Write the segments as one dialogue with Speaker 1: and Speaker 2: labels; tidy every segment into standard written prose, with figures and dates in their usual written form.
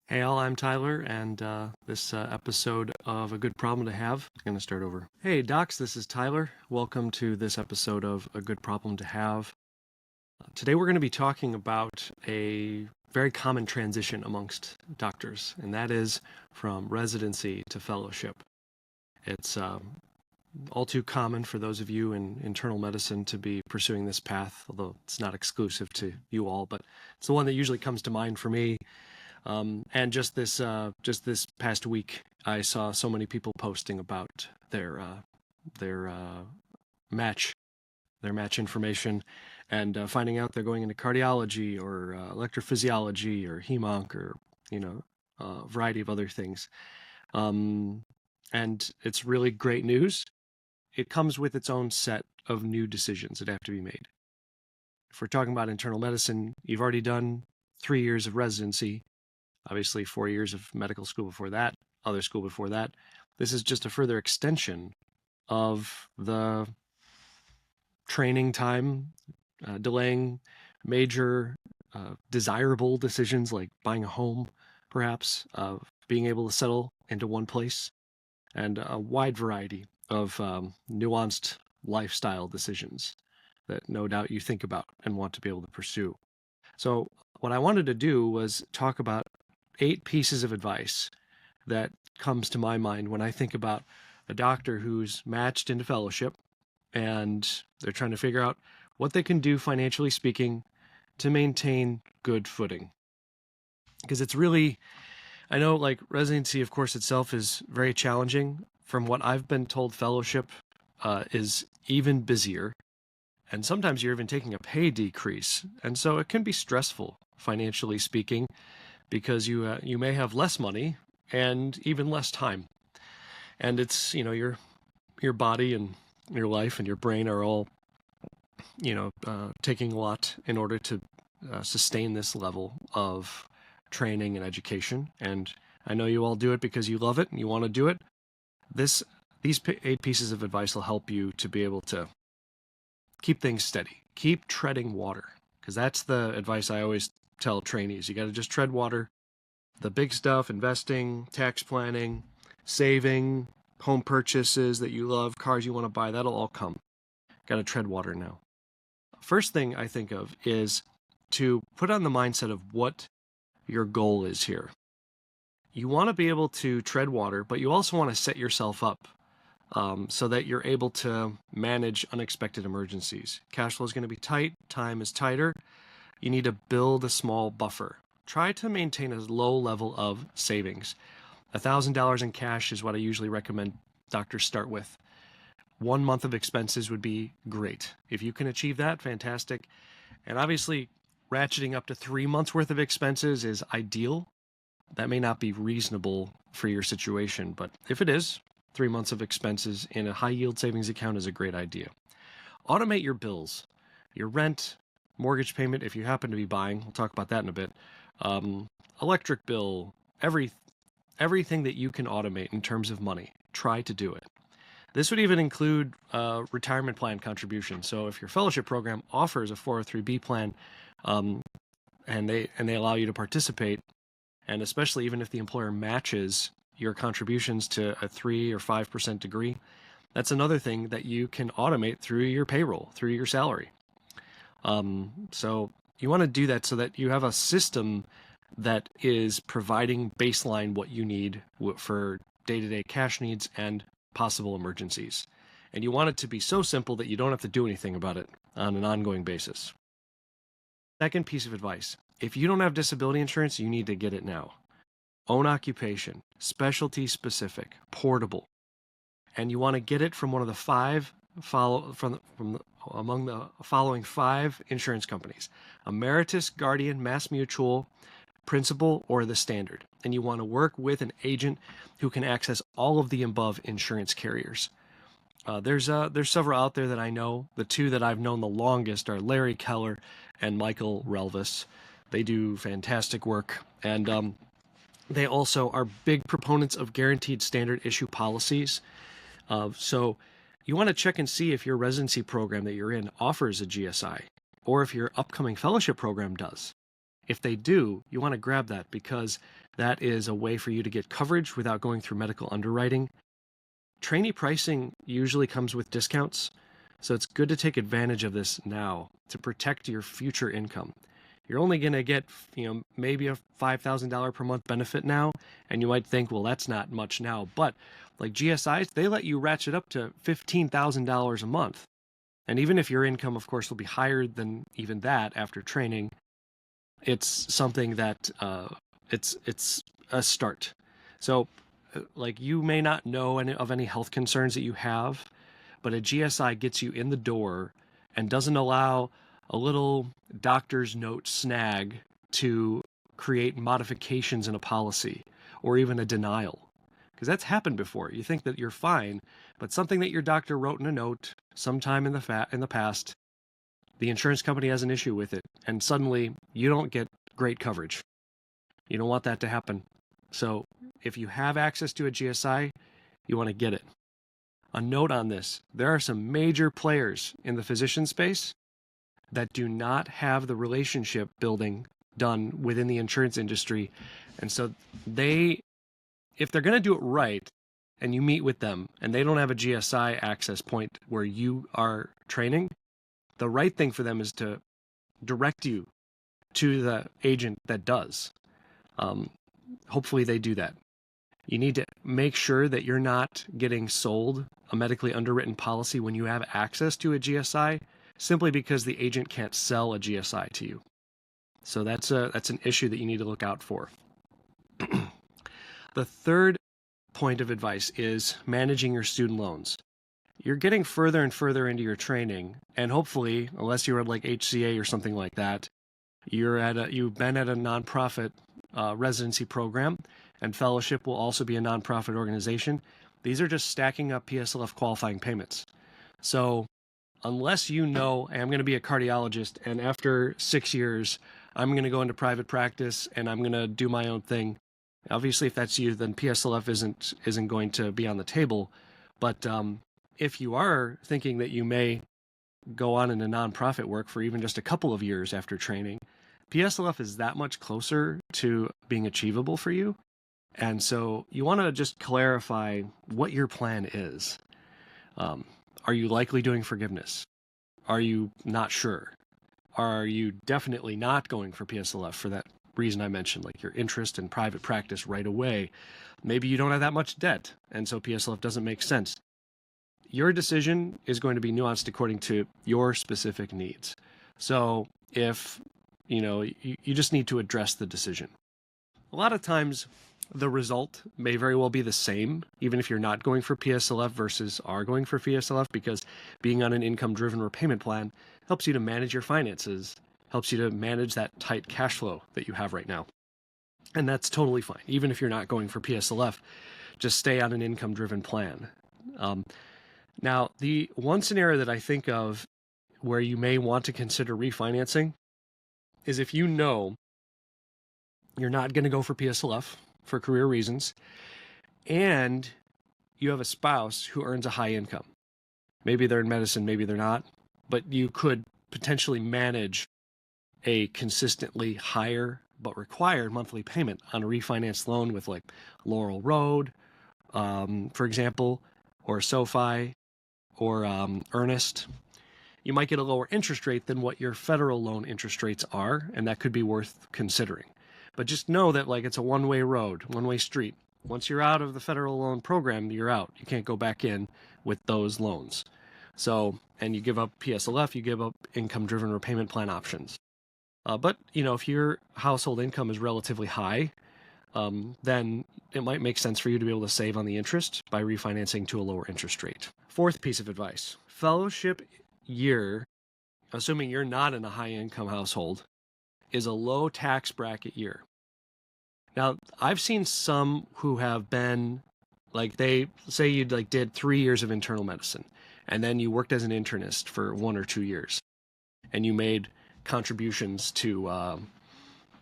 Speaker 1: Hey all, I'm Tyler, and this episode of A Good Problem to Have. I'm going to start over. Hey docs, this is Tyler. Welcome to this episode of A Good Problem to Have. Today we're going to be talking about a very common transition amongst doctors, and that is from residency to fellowship. It's all too common for those of you in internal medicine to be pursuing this path, although it's not exclusive to you all, but it's the one that usually comes to mind for me. And just this past week, I saw so many people posting about their match information, and finding out they're going into cardiology or electrophysiology or hemonc or a variety of other things. And it's really great news. It comes with its own set of new decisions that have to be made. If we're talking about internal medicine, you've already done 3 years of residency. Obviously 4 years of medical school before that, other school before that. This is just a further extension of the training time, delaying major desirable decisions like buying a home, perhaps, being able to settle into one place, and a wide variety of nuanced lifestyle decisions that no doubt you think about and want to be able to pursue. So what I wanted to do was talk about 8 pieces of advice that comes to my mind when I think about a doctor who's matched into fellowship and they're trying to figure out what they can do financially speaking to maintain good footing. Because it's really, I know like residency, of course, itself is very challenging. From what I've been told, fellowship is even busier. And sometimes you're even taking a pay decrease. And so it can be stressful, financially speaking, because you may have less money and even less time. And it's, your body and your life and your brain are all, taking a lot in order to sustain this level of training and education. And I know you all do it because you love it and you want to do it. These 8 pieces of advice will help you to be able to keep things steady, keep treading water, because that's the advice I always tell trainees. You got to just tread water. The big stuff, investing, tax planning, saving, home purchases that you love, cars you want to buy, that'll all come. Got to tread water now. First thing I think of is to put on the mindset of what your goal is here. You want to be able to tread water, but you also want to set yourself up so that you're able to manage unexpected emergencies. Cash flow is going to be tight, time is tighter. You need to build a small buffer. Try to maintain a low level of savings. $1,000 in cash is what I usually recommend doctors start with. 1 month of expenses would be great. If you can achieve that, fantastic. And obviously, ratcheting up to 3 months worth of expenses is ideal. That may not be reasonable for your situation, but if it is, 3 months of expenses in a high yield savings account is a great idea. Automate your bills, your rent, mortgage payment if you happen to be buying. We'll talk about that in a bit. Electric bill, everything that you can automate in terms of money, try to do it. This would even include retirement plan contributions. So if your fellowship program offers a 403B plan, and they allow you to participate, and especially even if the employer matches your contributions to a 3 or 5% degree, that's another thing that you can automate through your payroll, through your salary. So you want to do that so that you have a system that is providing baseline what you need for day-to-day cash needs and possible emergencies. And you want it to be so simple that you don't have to do anything about it on an ongoing basis. Second piece of advice, if you don't have disability insurance, you need to get it now. Own occupation, specialty specific, portable. And you want to get it from one of the among the following 5 insurance companies: Emeritus, Guardian, Mass Mutual, Principal, or the Standard. And you want to work with an agent who can access all of the above insurance carriers. There's several out there that I know. The 2 that I've known the longest are Larry Keller and Michael Relvis. They do fantastic work, and they also are big proponents of guaranteed standard issue policies. So you want to check and see if your residency program that you're in offers a GSI, or if your upcoming fellowship program does. If they do, you want to grab that because that is a way for you to get coverage without going through medical underwriting. Trainee pricing usually comes with discounts, so it's good to take advantage of this now to protect your future income. You're only going to get, maybe a $5,000 per month benefit now, and you might think, well, that's not much now. But like GSIs, they let you ratchet up to $15,000 a month. And even if your income, of course, will be higher than even that after training, it's something that it's a start. So like you may not know of any health concerns that you have, but a GSI gets you in the door and doesn't allow a little doctor's note snag to create modifications in a policy or even a denial. Because that's happened before. You think that you're fine, but something that your doctor wrote in a note sometime in the past, the insurance company has an issue with it, and suddenly you don't get great coverage. You don't want that to happen. So if you have access to a GSI, you want to get it. A note on this, there are some major players in the physician space that do not have the relationship building done within the insurance industry. And so if they're going to do it right and you meet with them and they don't have a GSI access point where you are training, the right thing for them is to direct you to the agent that does. Hopefully they do that. You need to make sure that you're not getting sold a medically underwritten policy when you have access to a GSI, simply because the agent can't sell a GSI to you. So that's an issue that you need to look out for. The third point of advice is managing your student loans. You're getting further and further into your training, and hopefully, unless you're at like HCA or something like that, you've been at a nonprofit residency program, and fellowship will also be a nonprofit organization. These are just stacking up PSLF qualifying payments. So unless you know, I'm going to be a cardiologist, and after 6 years, I'm going to go into private practice and I'm going to do my own thing. Obviously, if that's you, then PSLF isn't going to be on the table. But if you are thinking that you may go on into nonprofit work for even just a couple of years after training, PSLF is that much closer to being achievable for you. And so you want to just clarify what your plan is. Are you likely doing forgiveness? Are you not sure? Are you definitely not going for PSLF for that reason I mentioned, like your interest in private practice right away? Maybe you don't have that much debt, and so PSLF doesn't make sense. Your decision is going to be nuanced according to your specific needs. So if, you just need to address the decision. A lot of times the result may very well be the same, even if you're not going for PSLF versus are going for PSLF, because being on an income-driven repayment plan helps you to manage your finances, helps you to manage that tight cash flow that you have right now. And that's totally fine. Even if you're not going for PSLF, just stay on an income-driven plan. Now, the one scenario that I think of where you may want to consider refinancing is if you know you're not going to go for PSLF for career reasons, and you have a spouse who earns a high income. Maybe they're in medicine, maybe they're not, but you could potentially manage a consistently higher but required monthly payment on a refinanced loan with like Laurel Road, for example, or SoFi, or Earnest. You might get a lower interest rate than what your federal loan interest rates are, and that could be worth considering. But just know that like it's a one-way road, one-way street. Once you're out of the federal loan program, you're out. You can't go back in with those loans. So, and you give up PSLF, you give up income-driven repayment plan options. But, if your household income is relatively high, then it might make sense for you to be able to save on the interest by refinancing to a lower interest rate. Fourth piece of advice, fellowship year, assuming you're not in a high-income household, is a low tax bracket year. Now, I've seen some who have been, like they say you did 3 years of internal medicine, and then you worked as an internist for 1 or 2 years, and you made contributions to,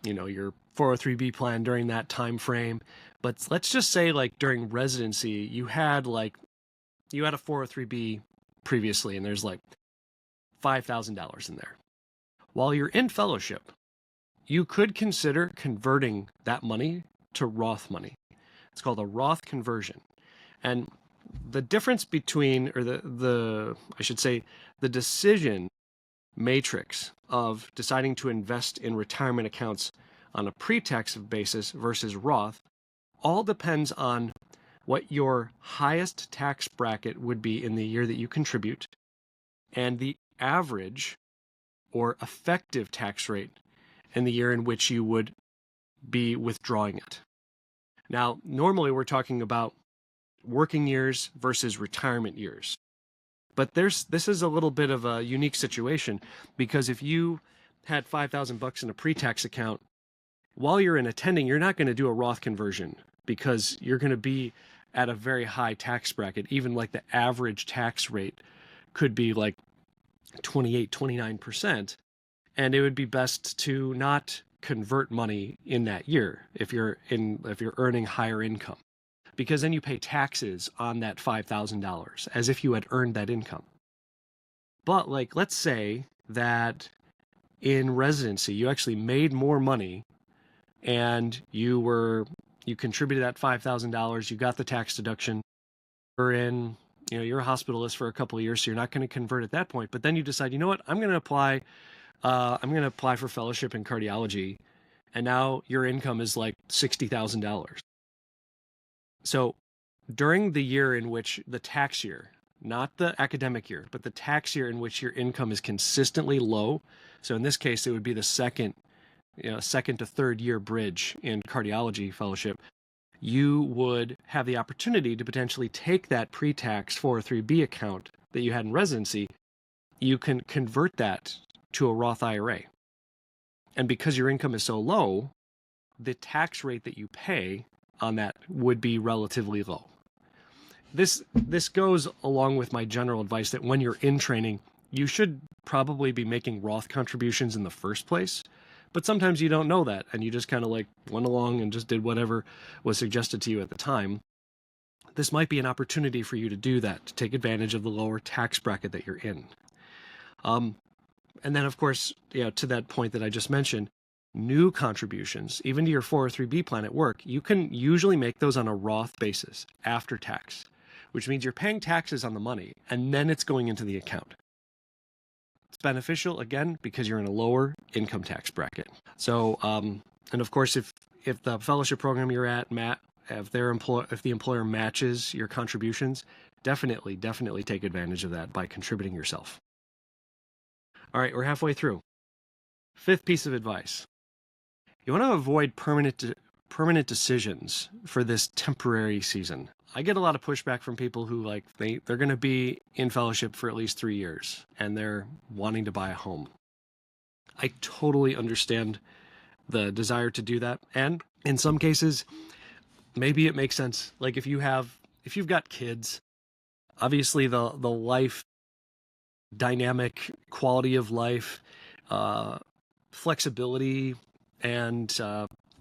Speaker 1: your 403B plan during that time frame. But let's just say like during residency, you had a 403B previously, and there's like $5,000 in there. While you're in fellowship, you could consider converting that money to Roth money. It's called a Roth conversion. And the difference between, or I should say, the decision matrix of deciding to invest in retirement accounts on a pre-tax basis versus Roth all depends on what your highest tax bracket would be in the year that you contribute and the average or effective tax rate in the year in which you would be withdrawing it. Now, normally we're talking about working years versus retirement years. But this is a little bit of a unique situation, because if you had $5,000 in a pre-tax account, while you're in attending, you're not going to do a Roth conversion because you're going to be at a very high tax bracket. Even like the average tax rate could be like 28, 29%. And it would be best to not convert money in that year if you're earning higher income, because then you pay taxes on that $5,000 as if you had earned that income. But like, let's say that in residency, you actually made more money and you contributed that $5,000, you got the tax deduction, you're a hospitalist for a couple of years, so you're not going to convert at that point. But then you decide, you know what, I'm going to apply for fellowship in cardiology, and now your income is like $60,000. So during the year in which the tax year, not the academic year, but the tax year in which your income is consistently low, so in this case, it would be the second to third year bridge in cardiology fellowship, you would have the opportunity to potentially take that pre-tax 403B account that you had in residency. You can convert that to a Roth IRA. And because your income is so low, the tax rate that you pay on that would be relatively low. This goes along with my general advice that when you're in training, you should probably be making Roth contributions in the first place. But sometimes you don't know that, and you just kind of like went along and just did whatever was suggested to you at the time. This might be an opportunity for you to do that, to take advantage of the lower tax bracket that you're in. And then, of course, to that point that I just mentioned, new contributions, even to your 403B plan at work, you can usually make those on a Roth basis after tax, which means you're paying taxes on the money, and then it's going into the account. It's beneficial, again, because you're in a lower income tax bracket. So, and of course, if the fellowship program you're at, if the employer matches your contributions, definitely take advantage of that by contributing yourself. All right, we're halfway through. Fifth piece of advice. You want to avoid permanent decisions for this temporary season. I get a lot of pushback from people who they're going to be in fellowship for at least 3 years and they're wanting to buy a home. I totally understand the desire to do that. And in some cases, maybe it makes sense. Like if you've got kids, obviously the life dynamic, quality of life, flexibility, and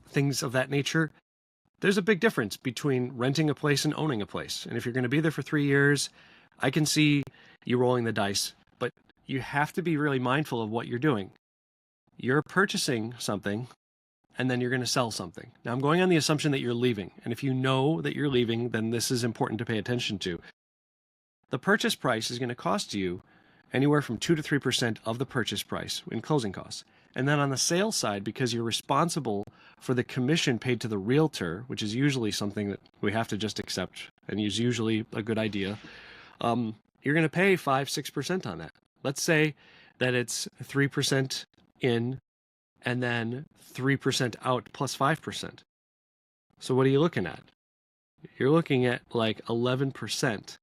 Speaker 1: things of that nature, there's a big difference between renting a place and owning a place. And if you're going to be there for 3 years, I can see you rolling the dice, but you have to be really mindful of what you're doing. You're purchasing something, and then you're going to sell something. Now, I'm going on the assumption that you're leaving. And if you know that you're leaving, then this is important to pay attention to. The purchase price is going to cost you anywhere from 2 to 3% of the purchase price in closing costs. And then on the sales side, because you're responsible for the commission paid to the realtor, which is usually something that we have to just accept and is usually a good idea, you're going to pay 5-6% on that. Let's say that it's 3% in and then 3% out plus 5%. So what are you looking at? You're looking at like 11%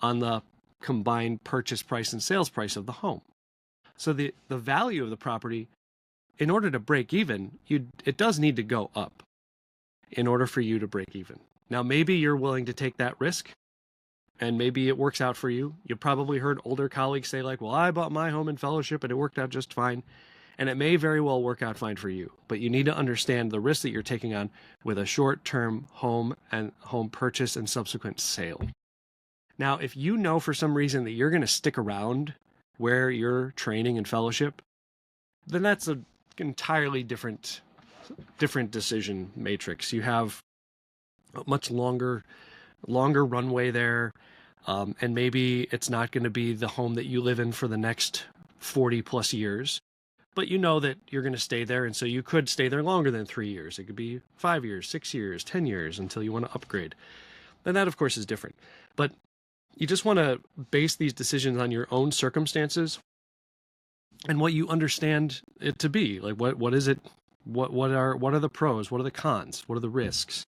Speaker 1: on the combined purchase price and sales price of the home. So the value of the property, in order to break even, it does need to go up in order for you to break even. Now, maybe you're willing to take that risk, and maybe it works out for you. You probably heard older colleagues say like, well, I bought my home in fellowship and it worked out just fine. And it may very well work out fine for you, but you need to understand the risk that you're taking on with a short-term home purchase and subsequent sale. Now, if you know for some reason that you're going to stick around where you're training in fellowship, then that's going entirely different decision matrix. You have a much longer runway there, and maybe it's not going to be the home that you live in for the next 40 plus years, but you know that you're going to stay there, and so you could stay there longer than 3 years. It could be 5 years, 6 years, 10 years until you want to upgrade. Then that, of course, is different. But you just want to base these decisions on your own circumstances and what you understand it to be. Like, what is it? What are the pros? What are the cons? What are the risks?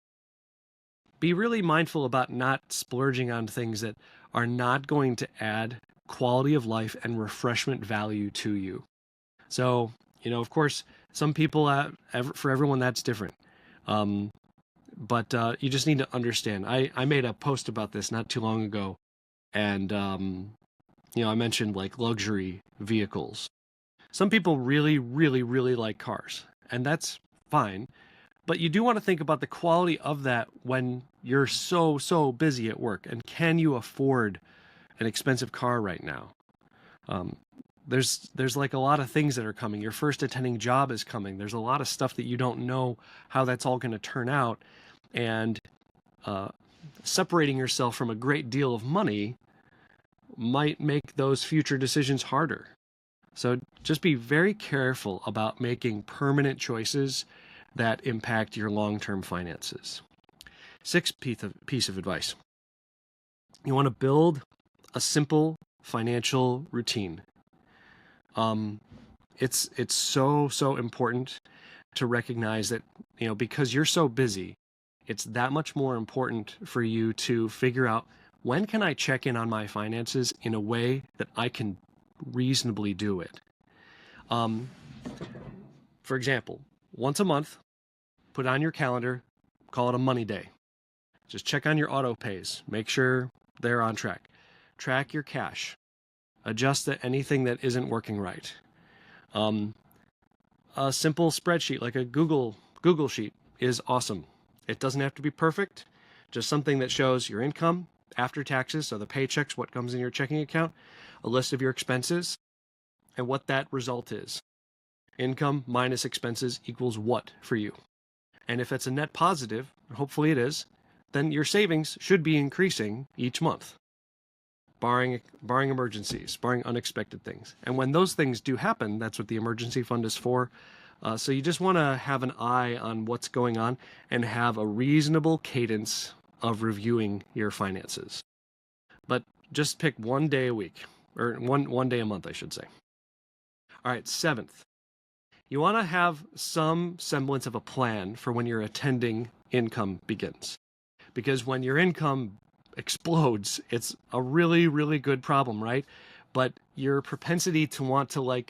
Speaker 1: Be really mindful about not splurging on things that are not going to add quality of life and refreshment value to you. So, of course, some people, for everyone, that's different. But you just need to understand. I made a post about this not too long ago, and I mentioned like luxury vehicles. Some people really, really, really like cars, and that's fine. But you do want to think about the quality of that when you're so busy at work. And can you afford an expensive car right now? There's like a lot of things that are coming. Your first attending job is coming. There's a lot of stuff that you don't know how that's all going to turn out. And separating yourself from a great deal of money might make those future decisions harder. So just be very careful about making permanent choices that impact your long-term finances. Sixth piece of advice. You want to build a simple financial routine. It's so important to recognize that, because you're so busy, it's that much more important for you to figure out, when can I check in on my finances in a way that I can reasonably do it? For example, once a month, put on your calendar, call it a money day. Just check on your auto pays, make sure they're on track. Track your cash. Adjust anything that isn't working right. A simple spreadsheet like a Google sheet is awesome. It doesn't have to be perfect, just something that shows your income after taxes, so the paychecks, what comes in your checking account, a list of your expenses, and what that result is. Income minus expenses equals what for you? And if it's a net positive, hopefully it is, then your savings should be increasing each month, barring emergencies, barring unexpected things. And when those things do happen, that's what the emergency fund is for. So you just want to have an eye on what's going on and have a reasonable cadence of reviewing your finances. But just pick one day a week, or one day a month, I should say. All right, seventh. You want to have some semblance of a plan for when your attending income begins. Because when your income explodes, it's a really, really good problem, right? But your propensity to want to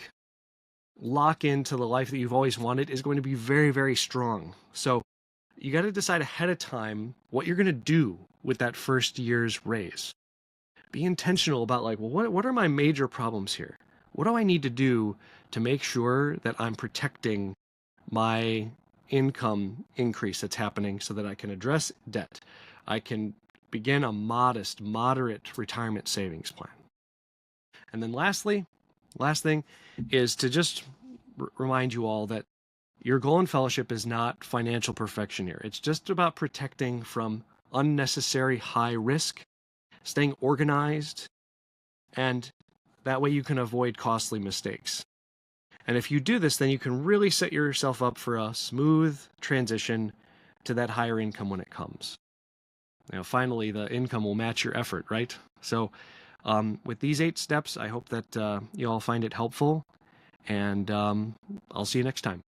Speaker 1: lock into the life that you've always wanted is going to be very, very strong. So you got to decide ahead of time what you're going to do with that first year's raise. Be intentional about what are my major problems here? What do I need to do to make sure that I'm protecting my income increase that's happening so that I can address debt? I can begin a moderate retirement savings plan. And then last thing is to just remind you all that your goal in fellowship is not financial perfection here. It's just about protecting from unnecessary high risk, staying organized, and that way you can avoid costly mistakes. And if you do this, then you can really set yourself up for a smooth transition to that higher income when it comes. Finally, the income will match your effort, right? So with these 8 steps, I hope that you all find it helpful, and I'll see you next time.